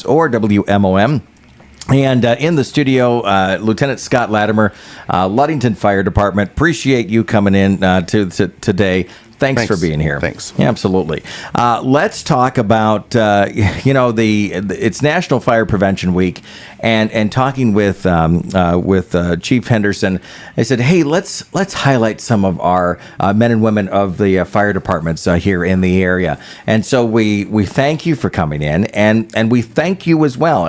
or WMOM. And in the studio, Lieutenant Scot Latimer, Ludington Fire Department. Appreciate you coming in today. Thanks for being here. Thanks. Yeah, absolutely. Let's talk about it's National Fire Prevention Week, and talking with Chief Henderson, I said, hey, let's highlight some of our men and women of the fire departments here in the area. And so we thank you for coming in, and we thank you as well.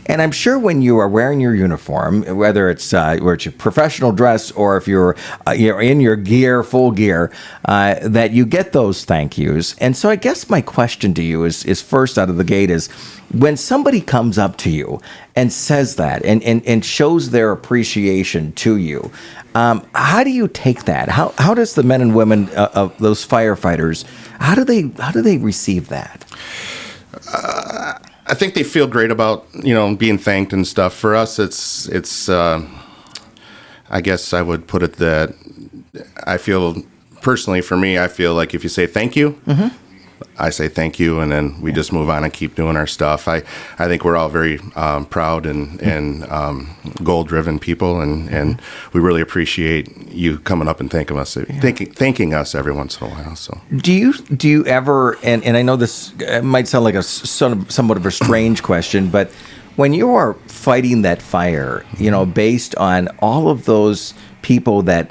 And I'm sure when you are wearing your uniform, whether it's your professional dress or if you're in your gear, full gear, that you get those thank yous. And so I guess my question to you is first out of the gate is, when somebody comes up to you and says that and shows their appreciation to you, how do you take that? How does the men and women of those firefighters, how do they receive that? I think they feel great about being thanked and stuff. For us, it's I guess I would put it that I feel personally, for me, I feel like if you say thank you, I say thank you, and then we just move on and keep doing our stuff. I think we're all very proud and goal-driven people, and we really appreciate you coming up and thanking us every once in a while. So, do you ever? And I know this might sound like a somewhat of a strange question, but when you are fighting that fire, based on all of those people that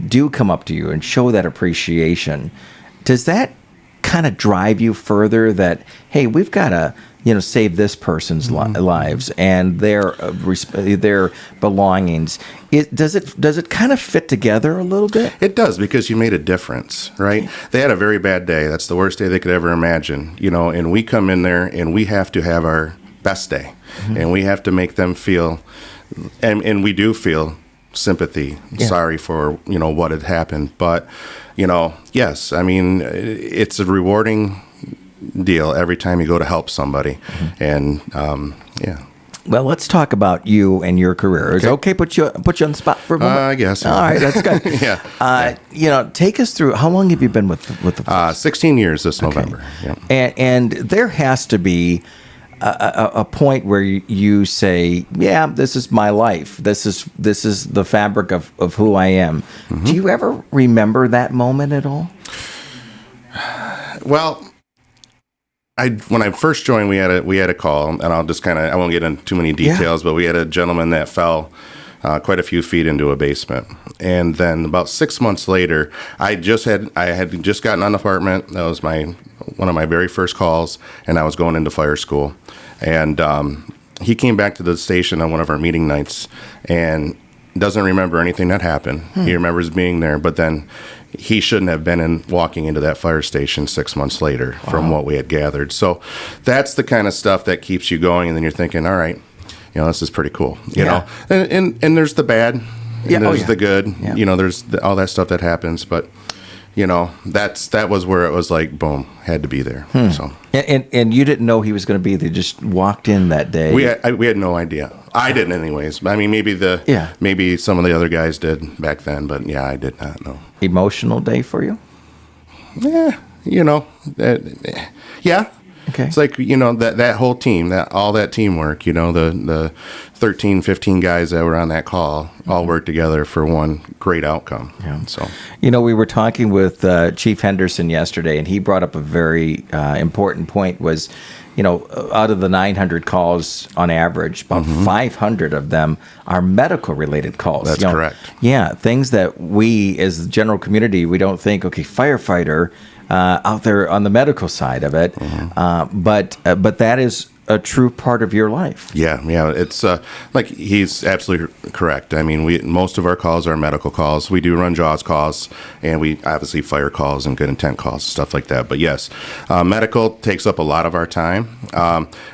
do come up to you and show that appreciation, does that kind of drive you further that, hey, we've got to save this person's lives and their belongings? Does it kind of fit together a little bit? It does, because you made a difference, right? They had a very bad day. That's the worst day they could ever imagine, and we come in there and we have to have our best day, and we have to make them feel, and we do feel sympathy, sorry for what had happened, but yes, I mean, it's a rewarding deal every time you go to help somebody, and Well, let's talk about you and your career. Is it okay put you on the spot for a moment? I guess. All right, that's good. Take us through, how long have you been with the police? 16 years this November. Yeah. And there has to be a point where you say, yeah, this is my life. This is the fabric of who I am. Do you ever remember that moment at all? Well, when I first joined, we had a call, and I'll just I won't get into too many details, but we had a gentleman that fell quite a few feet into a basement. And then about 6 months later, I had just gotten an apartment. That was one of my very first calls, and I was going into fire school. And he came back to the station on one of our meeting nights and doesn't remember anything that happened. He remembers being there, but then he shouldn't have been walking into that fire station 6 months later from what we had gathered. So that's the kind of stuff that keeps you going, and then you're thinking, all right, this is pretty cool, you know. And there's the bad, and there's the good, there's all that stuff that happens, but that was where it was like, boom, had to be there. So and you didn't know he was going to be there. Just walked in that day. We had no idea. I didn't, anyways. I mean, maybe some of the other guys did back then, but I did not know. Emotional day for you? Yeah, yeah. Okay. It's like, that whole team, all that teamwork, the 13, 15 guys that were on that call all worked together for one great outcome. Yeah. So, we were talking with Chief Henderson yesterday, and he brought up a very important point was, out of the 900 calls on average, about 500 of them are medical related calls. That's correct. Yeah. Things that we as the general community, we don't think, okay, firefighter, out there on the medical side of it, but that is a true part of your life. Yeah, it's like he's absolutely correct. I mean, most of our calls are medical calls. We do run JAWS calls, and we obviously fire calls and good intent calls, stuff like that. But yes, medical takes up a lot of our time.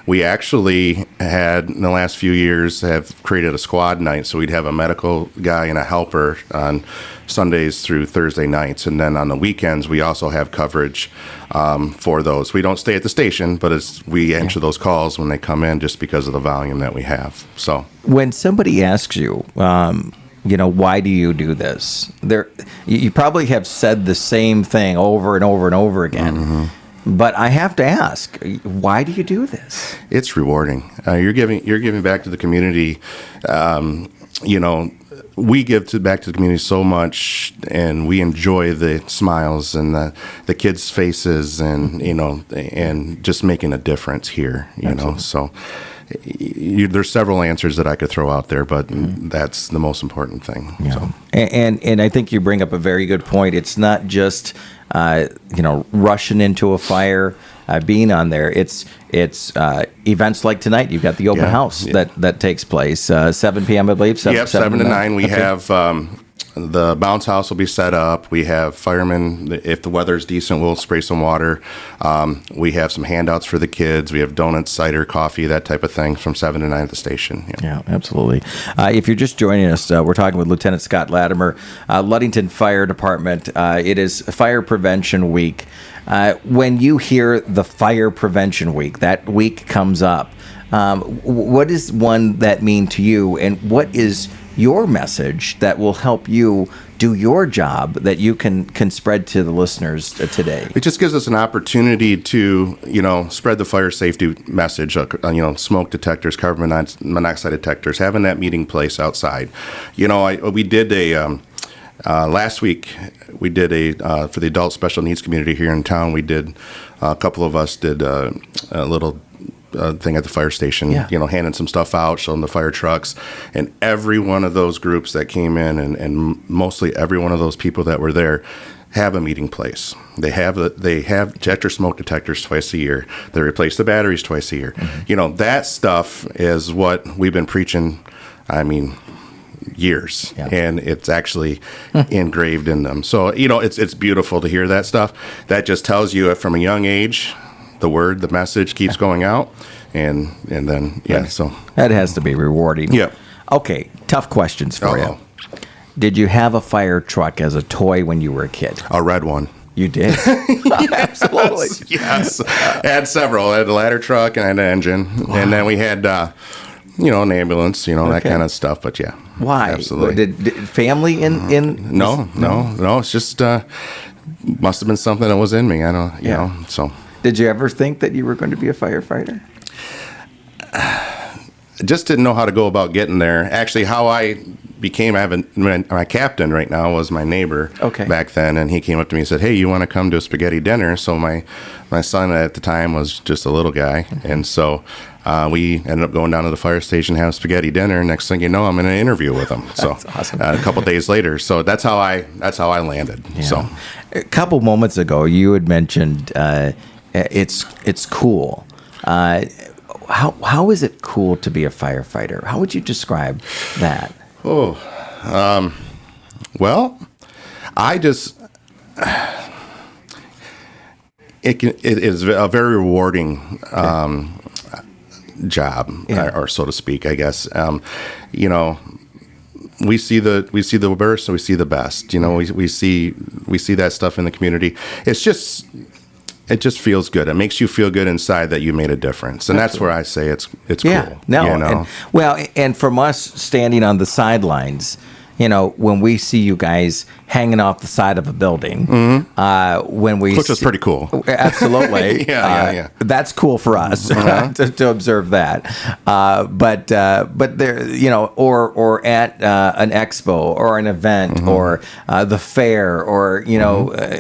We actually had, in the last few years, have created a squad night, so we'd have a medical guy and a helper on Sundays through Thursday nights, and then on the weekends we also have coverage for those. We don't stay at the station, but we answer those calls when they come in, just because of the volume that we have. So when somebody asks you, why do you do this? You probably have said the same thing over and over and over again. But I have to ask, why do you do this? It's rewarding. You're giving back to the community. We give back to the community so much, and we enjoy the smiles and the kids' faces, and and just making a difference here. So there's several answers that I could throw out there, but that's the most important thing. Yeah. So. And I think you bring up a very good point. It's not just rushing into a fire, being on there. It's events like tonight. You've got the open house that takes place 7 p.m. I believe. 7 to 9. We have the bounce house will be set up. We have firemen. If the weather's decent, we'll spray some water. We have some handouts for the kids. We have donuts, cider, coffee, that type of thing from 7 to 9 at the station. Yeah, absolutely. If you're just joining us, we're talking with Lieutenant Scot Latimer, Ludington Fire Department. It is Fire Prevention Week. When you hear the Fire Prevention Week, that week comes up, what does one that mean to you, and what is your message that will help you do your job that you can spread to the listeners today? It just gives us an opportunity to, spread the fire safety message, smoke detectors, carbon monoxide detectors, having that meeting place outside. We did last week, for the adult special needs community here in town, a couple of us did a little thing at the fire station, handing some stuff out, showing the fire trucks, and every one of those groups that came in, and mostly every one of those people that were there, have a meeting place. They have ejector smoke detectors twice a year. They replace the batteries twice a year. Mm-hmm. That stuff is what we've been preaching. Years, and it's actually engraved in them. So it's beautiful to hear that stuff. That just tells you from a young age, the message keeps going out, and then so that has to be rewarding. Yeah. Okay, tough questions for you. Did you have a fire truck as a toy when you were a kid? A red one. You did? Absolutely. Yes. I had several. I had a ladder truck and I had an engine, and then we had an ambulance, that kind of stuff. But yeah. Why? Absolutely. Did family in? No. It's just must have been something that was in me. I don't. So. Did you ever think that you were going to be a firefighter? Just didn't know how to go about getting there. Actually, how I became, my captain right now was my neighbor back then, and he came up to me and said, "Hey, you want to come to a spaghetti dinner?" So my son at the time was just a little guy, and so we ended up going down to the fire station, have spaghetti dinner. Next thing you know, I'm in an interview with him. So that's awesome. A couple days later, so that's how I landed. Yeah. So a couple moments ago, you had mentioned it's cool. How is it cool to be a firefighter? How would you describe that? Well, I just it is a very rewarding job, or so to speak, I guess. We see the worst and we see the best. We see that stuff in the community. It just feels good. It makes you feel good inside that you made a difference, and that's where I say it's cool. No, and from us standing on the sidelines, when we see you guys hanging off the side of a building, which is pretty cool. Absolutely, yeah. That's cool for us to observe that. But there, or at an expo or an event or the fair or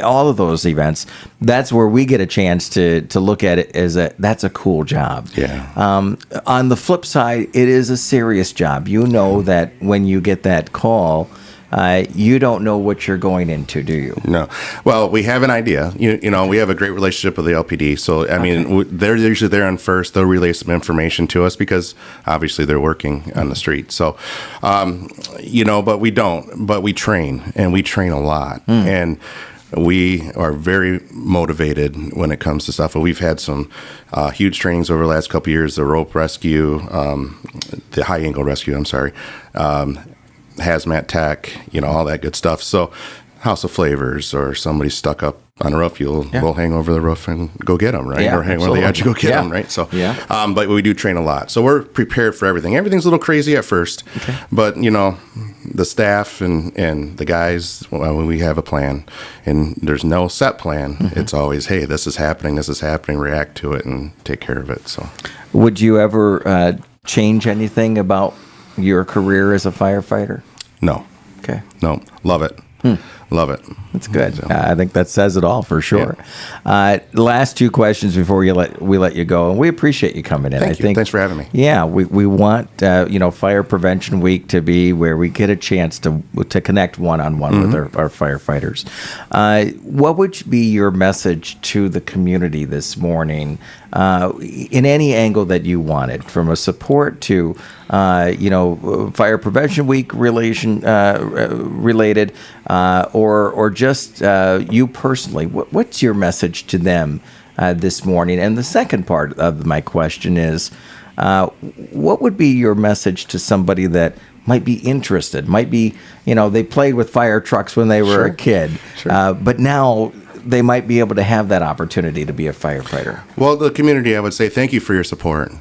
all of those events. That's where we get a chance to look at it as that's a cool job. Yeah. On the flip side, it is a serious job. That when you get that call, you don't know what you're going into, do you? No. Well, we have an idea. We have a great relationship with the LPD. So, they're usually there on first. They'll relay some information to us because obviously they're working on the street. So, but we don't. But we train, and we train a lot. And we are very motivated when it comes to stuff. We've had some huge trainings over the last couple of years, the rope rescue, the high angle rescue, hazmat tech, all that good stuff. So House of Flavors or somebody's stuck up on a roof, we'll hang over the roof and go get them, right? Yeah, or hang over the edge and go get them, right? So, but we do train a lot. So we're prepared for everything. Everything's a little crazy at first, but, the staff and the guys, when we have a plan and there's no set plan, it's always, hey, this is happening, react to it and take care of it. So, would you ever change anything about your career as a firefighter? No. Okay. No. Love it. Love it. That's good. So. I think that says it all for sure. Last two questions before we let you go, and we appreciate you coming in. Thank you. Thanks for having me. Yeah, we want Fire Prevention Week to be where we get a chance to connect one-on-one with our firefighters. What would be your message to the community this morning, in any angle that you wanted, from a support to Fire Prevention Week related, or just you personally? What's your message to them this morning? And the second part of my question is, what would be your message to somebody that might be interested, might be, they played with fire trucks when they were a kid, but now they might be able to have that opportunity to be a firefighter? Well, the community, I would say thank you for your support.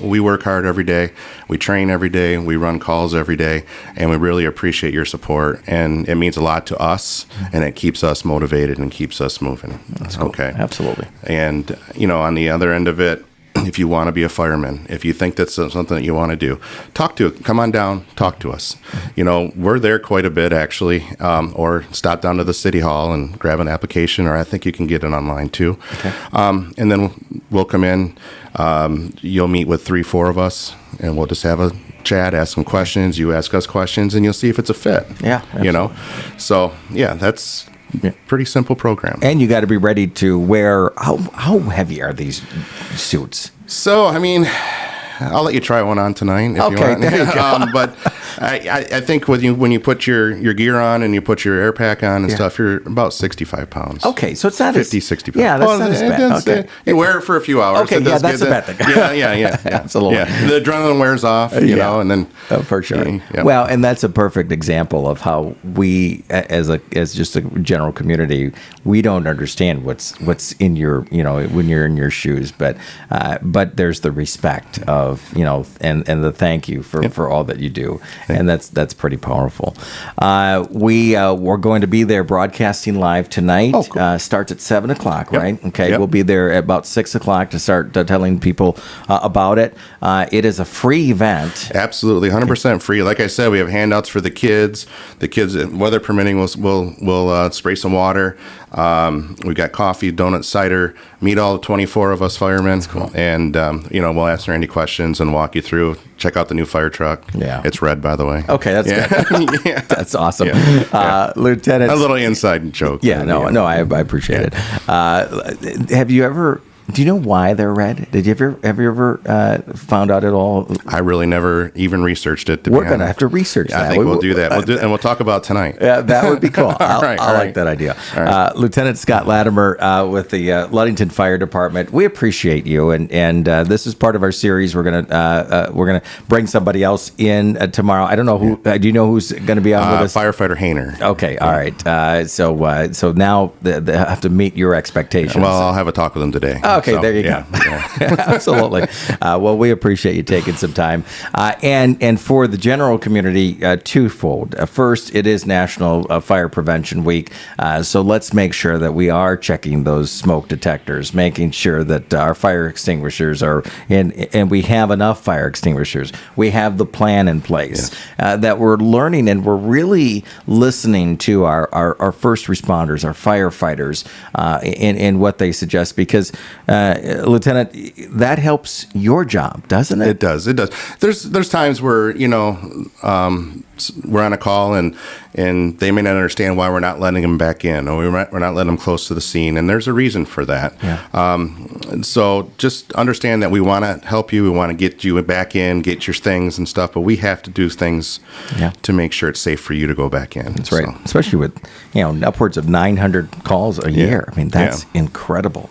We work hard every day. We train every day. We run calls every day, and we really appreciate your support. And it means a lot to us, and it keeps us motivated and keeps us moving. That's cool. Okay. Absolutely. And, on the other end of it, if you want to be a fireman, if you think that's something that you want to do, come on down, talk to us. We're there quite a bit, actually, or stop down to the city hall and grab an application, or I think you can get it online too. Okay. And then we'll come in, you'll meet with 3-4 of us, and we'll just have a chat, ask some questions, you ask us questions, and you'll see if it's a fit. Yeah. Absolutely. So that's pretty simple program. And you got to be ready to wear, how heavy are these suits? So, I'll let you try one on tonight if you want. There you go. But I think when you put your gear on and you put your air pack on and stuff, you're about 65 pounds. Okay, so it's not 50, 60 pounds. Yeah, that's not as bad. Okay. You wear it for a few hours. Okay, that's a bad thing. Yeah. Absolutely. Yeah. The adrenaline wears off, and then... for sure. Yeah. Well, and that's a perfect example of how we, as just a general community, we don't understand what's in your, when you're in your shoes, but there's the respect of, and the thank you for all that you do. And that's pretty powerful. We're going to be there broadcasting live tonight. Oh, cool. Starts at 7:00, right? Okay. Yep. We'll be there at about 6:00 to start telling people about it. It is a free event. Absolutely, 100% free. Like I said, we have handouts for the kids. The kids, weather permitting, will spray some water. We've got coffee, donuts, cider. Meet all 24 of us firemen. That's cool. And we'll answer any questions and walk you through. Check out the new fire truck. Yeah, it's red, by the way. Okay, that's good. Yeah. That's awesome. Yeah. Lieutenant, a little inside joke. Yeah, I appreciate it. Have you ever? Do you know why they're red? Have you ever found out at all? I really never even researched it. We're going to have to research that. I think we'll do that. And we'll talk about tonight. Yeah, that would be cool. I like that idea. Right. Lieutenant Scot Latimer with the Ludington Fire Department. We appreciate you, and this is part of our series. We're gonna bring somebody else in tomorrow. I don't know who. Do you know who's going to be on with us? Firefighter Hayner. Okay, all right. So now they have to meet your expectations. Well, I'll have a talk with them today. Okay, so, there you go. Absolutely. Well, we appreciate you taking some time. And for the general community, twofold. First, it is National Fire Prevention Week, so let's make sure that we are checking those smoke detectors, making sure that our fire extinguishers are in, and we have enough fire extinguishers. We have the plan in place, that we're learning, and we're really listening to our first responders, our firefighters, in what they suggest, because Lieutenant, that helps your job, doesn't it? It does. There's times where we're on a call and they may not understand why we're not letting them back in, or we're not letting them close to the scene, and there's a reason for that. Yeah. So just understand that we want to help you. We want to get you back in, get your things and stuff, but we have to do things to make sure it's safe for you to go back in. That's right. Especially with upwards of 900 calls a year. I mean, that's incredible.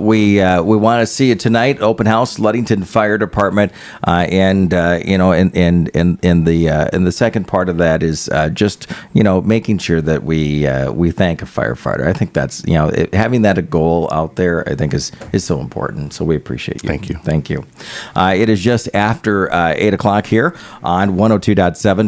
We want to see you tonight. Open house, Ludington Fire Department, and in the second part of that is just, making sure that we thank a firefighter. I think that's, having that a goal out there, I think is so important. So we appreciate you. Thank you. Thank you. It is just after 8 o'clock here on 102.7